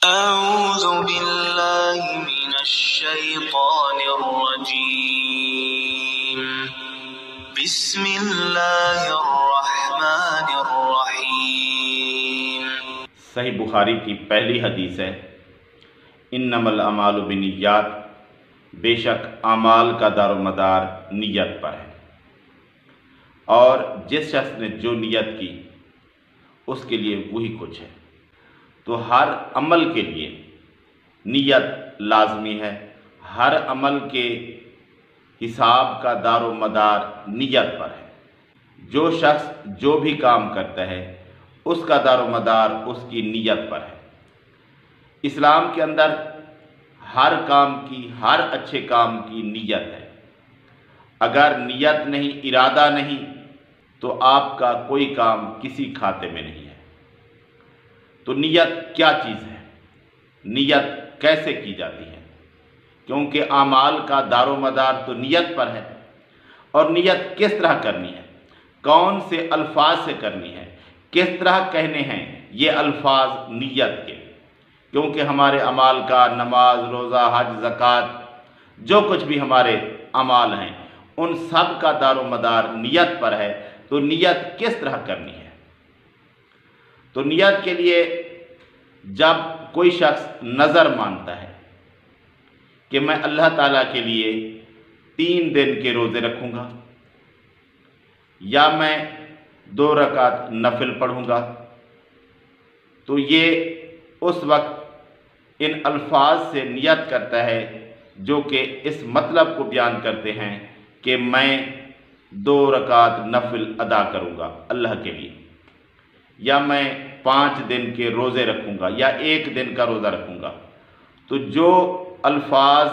أعوذ بالله من الشيطان الرجيم بسم الله الرحمن الرحیم۔ صحیح بخاری کی پہلی حدیث ہے، انما الاعمال بالنیات، بے شک اعمال کا دار و مدار نیت پر ہے، اور جس شخص نے جو نیت کی اس کے لیے وہی کچھ ہے۔ تو ہر عمل کے لیے نیت لازمی ہے، ہر عمل کے حساب کا دار و مدار نیت پر ہے۔ جو شخص جو بھی کام کرتا ہے اس کا دار و مدار اس کی نیت پر ہے۔ اسلام کے اندر ہر کام کی، ہر اچھے کام کی نیت ہے۔ اگر نیت نہیں، ارادہ نہیں، تو آپ کا کوئی کام کسی کھاتے میں نہیں ہے۔ تو نیت کیا چیز ہے؟ نیت کیسے کی جاتی ہے؟ کیونکہ اعمال کا دار و مدار تو نیت پر ہے، اور نیت کس طرح کرنی ہے، کون سے الفاظ سے کرنی ہے، کس طرح کہنے ہیں یہ الفاظ نیت کے؟ کیونکہ ہمارے اعمال کا، نماز، روزہ، حج، زکوٰۃ، جو کچھ بھی ہمارے اعمال ہیں ان سب کا دار و مدار نیت پر ہے۔ تو نیت کس طرح کرنی ہے؟ تو نیت کے لیے جب کوئی شخص نظر مانتا ہے کہ میں اللہ تعالیٰ کے لیے 3 دن کے روزے رکھوں گا، یا میں 2 رکعت نفل پڑھوں گا، تو یہ اس وقت ان الفاظ سے نیت کرتا ہے جو کہ اس مطلب کو بیان کرتے ہیں کہ میں 2 رکعت نفل ادا کروں گا اللہ کے لیے، یا میں 5 دن کے روزے رکھوں گا، یا 1 دن کا روزہ رکھوں گا۔ تو جو الفاظ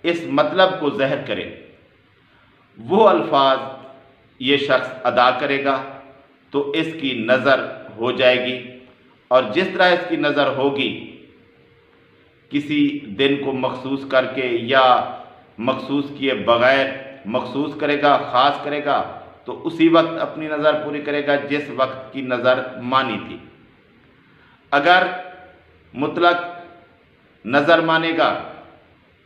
اس مطلب کو ظاہر کرے وہ الفاظ یہ شخص ادا کرے گا تو اس کی نظر ہو جائے گی، اور جس طرح اس کی نظر ہوگی کسی دن کو مخصوص کر کے یا مخصوص کیے بغیر مخصوص کرے گا، خاص کرے گا، تو اسی وقت اپنی نظر پوری کرے گا جس وقت کی نظر مانی تھی۔ اگر مطلق نظر مانے گا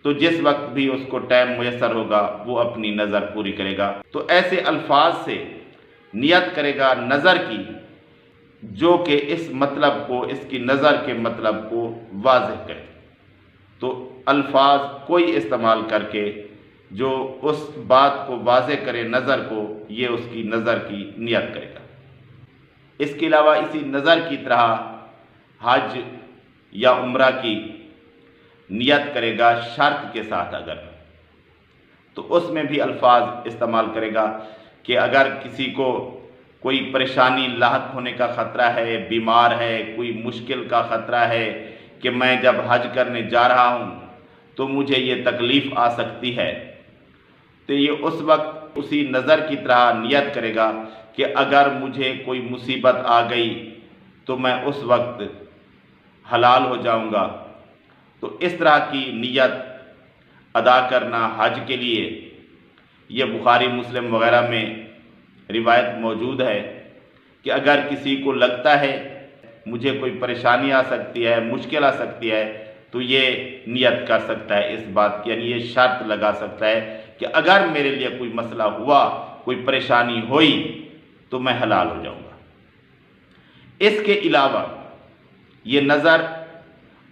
تو جس وقت بھی اس کو ٹائم میسر ہوگا وہ اپنی نظر پوری کرے گا۔ تو ایسے الفاظ سے نیت کرے گا نظر کی جو کہ اس مطلب کو، اس کی نظر کے مطلب کو واضح کرے۔ تو الفاظ کوئی استعمال کر کے جو اس بات کو واضح کرے، نظر کو، یہ اس کی نظر کی نیت کرے گا۔ اس کے علاوہ اسی نظر کی طرح حج یا عمرہ کی نیت کرے گا شرط کے ساتھ، اگر تو اس میں بھی الفاظ استعمال کرے گا کہ اگر کسی کو کوئی پریشانی لاحق ہونے کا خطرہ ہے، بیمار ہے، کوئی مشکل کا خطرہ ہے کہ میں جب حج کرنے جا رہا ہوں تو مجھے یہ تکلیف آ سکتی ہے، تو یہ اس وقت اسی نظر کی طرح نیت کرے گا کہ اگر مجھے کوئی مصیبت آ گئی تو میں اس وقت حلال ہو جاؤں گا۔ تو اس طرح کی نیت ادا کرنا حج کے لیے، یہ بخاری مسلم وغیرہ میں روایت موجود ہے کہ اگر کسی کو لگتا ہے مجھے کوئی پریشانی آ سکتی ہے، مشکل آ سکتی ہے، تو یہ نیت کر سکتا ہے اس بات کی، یعنی یہ شرط لگا سکتا ہے کہ اگر میرے لیے کوئی مسئلہ ہوا، کوئی پریشانی ہوئی تو میں حلال ہو جاؤں گا۔ اس کے علاوہ یہ نظر،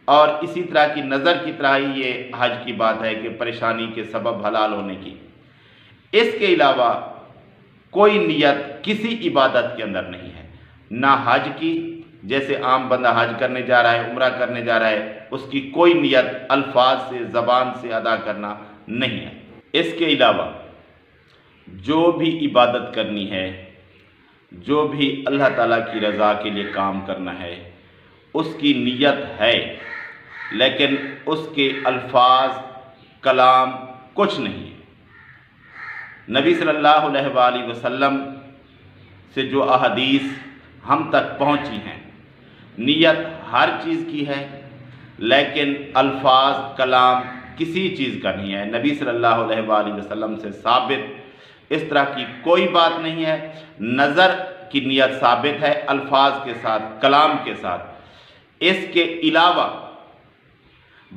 اور اسی طرح کی نظر کی طرح ہی یہ حج کی بات ہے کہ پریشانی کے سبب حلال ہونے کی، اس کے علاوہ کوئی نیت کسی عبادت کے اندر نہیں ہے، نہ حج کی، جیسے عام بندہ حج کرنے جا رہا ہے، عمرہ کرنے جا رہا ہے، اس کی کوئی نیت الفاظ سے، زبان سے ادا کرنا نہیں ہے۔ اس کے علاوہ جو بھی عبادت کرنی ہے، جو بھی اللہ تعالیٰ کی رضا کے لیے کام کرنا ہے، اس کی نیت ہے، لیکن اس کے الفاظ، کلام کچھ نہیں ہے۔ نبی صلی اللہ علیہ وآلہ وسلم سے جو احادیث ہم تک پہنچی ہیں، نیت ہر چیز کی ہے لیکن الفاظ، کلام کسی چیز کا نہیں ہے۔ نبی صلی اللہ علیہ وآلہ وسلم سے ثابت اس طرح کی کوئی بات نہیں ہے۔ نظر کی نیت ثابت ہے الفاظ کے ساتھ، کلام کے ساتھ۔ اس کے علاوہ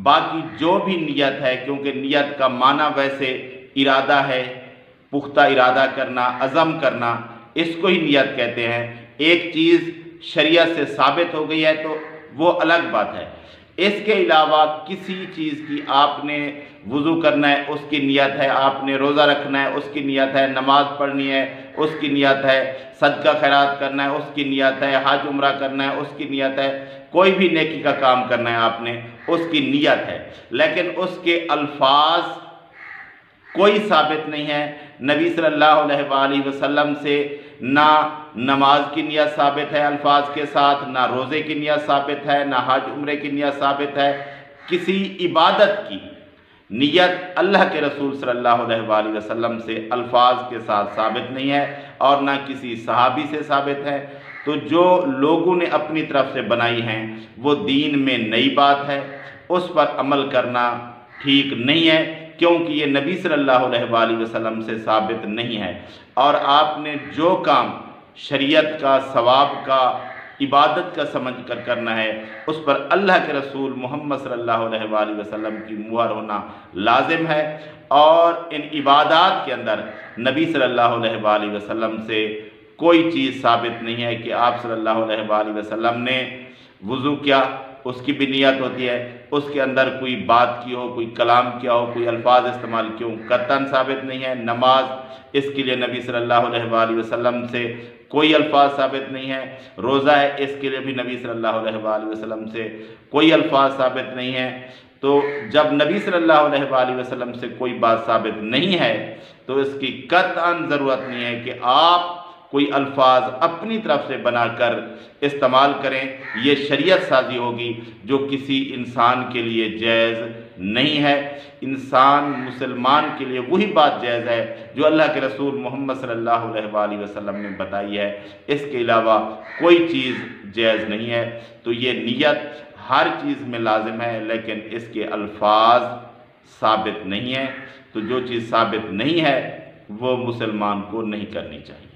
باقی جو بھی نیت ہے، کیونکہ نیت کا معنی ویسے ارادہ ہے، پختہ ارادہ کرنا، عزم کرنا، اس کو ہی نیت کہتے ہیں۔ ایک چیز شریعت سے ثابت ہو گئی ہے تو وہ الگ بات ہے۔ اس کے علاوہ کسی چیز کی آپ نے وضو کرنا ہے، اس کی نیت ہے، آپ نے روزہ رکھنا ہے، اس کی نیت ہے، نماز پڑھنی ہے، اس کی نیت ہے، صدقہ خیرات کرنا ہے، اس کی نیت ہے، حج عمرہ کرنا ہے، اس کی نیت ہے، کوئی بھی نیکی کا کام کرنا ہے آپ نے، اس کی نیت ہے، لیکن اس کے الفاظ کوئی ثابت نہیں ہے۔ نبی صلی اللہ علیہ وآلہ وسلم سے نہ نماز کی نیت ثابت ہے الفاظ کے ساتھ، نہ روزے کی نیت ثابت ہے، نہ حج عمرے کی نیت ثابت ہے۔ کسی عبادت کی نیت اللہ کے رسول صلی اللہ علیہ وآلہ وسلم سے الفاظ کے ساتھ ثابت نہیں ہے اور نہ کسی صحابی سے ثابت ہے۔ تو جو لوگوں نے اپنی طرف سے بنائی ہیں وہ دین میں نئی بات ہے، اس پر عمل کرنا ٹھیک نہیں ہے، کیونکہ یہ نبی صلی اللہ علیہ وآلہ وسلم سے ثابت نہیں ہے۔ اور آپ نے جو کام شریعت کا، ثواب کا، عبادت کا سمجھ کر کرنا ہے، اس پر اللہ کے رسول محمد صلی اللہ علیہ وآلہ وسلم کی مہر ہونا لازم ہے۔ اور ان عبادات کے اندر نبی صلی اللہ علیہ وآلہ وسلم سے کوئی چیز ثابت نہیں ہے کہ آپ صلی اللہ علیہ وآلہ وسلم نے وضو کیا، اس کی بھی نیت ہوتی ہے، اس کے اندر کوئی بات کی ہو، کوئی کلام کیا ہو، کوئی الفاظ استعمال کیوں، قطعاً ثابت نہیں ہے۔ نماز، اس کے لیے نبی صلی اللہ علیہ وآلہ وسلم سے کوئی الفاظ ثابت نہیں ہے۔ روزہ ہے، اس کے لیے بھی نبی صلی اللہ علیہ وآلہ وسلم سے کوئی الفاظ ثابت نہیں ہے۔ تو جب نبی صلی اللہ علیہ وآلہ وسلم سے کوئی بات ثابت نہیں ہے تو اس کی قطعاً ضرورت نہیں ہے کہ آپ کوئی الفاظ اپنی طرف سے بنا کر استعمال کریں، یہ شریعت سازی ہوگی جو کسی انسان کے لیے جائز نہیں ہے۔ انسان مسلمان کے لیے وہی بات جائز ہے جو اللہ کے رسول محمد صلی اللہ علیہ وآلہ وسلم نے بتائی ہے، اس کے علاوہ کوئی چیز جائز نہیں ہے۔ تو یہ نیت ہر چیز میں لازم ہے لیکن اس کے الفاظ ثابت نہیں ہیں، تو جو چیز ثابت نہیں ہے وہ مسلمان کو نہیں کرنی چاہیے۔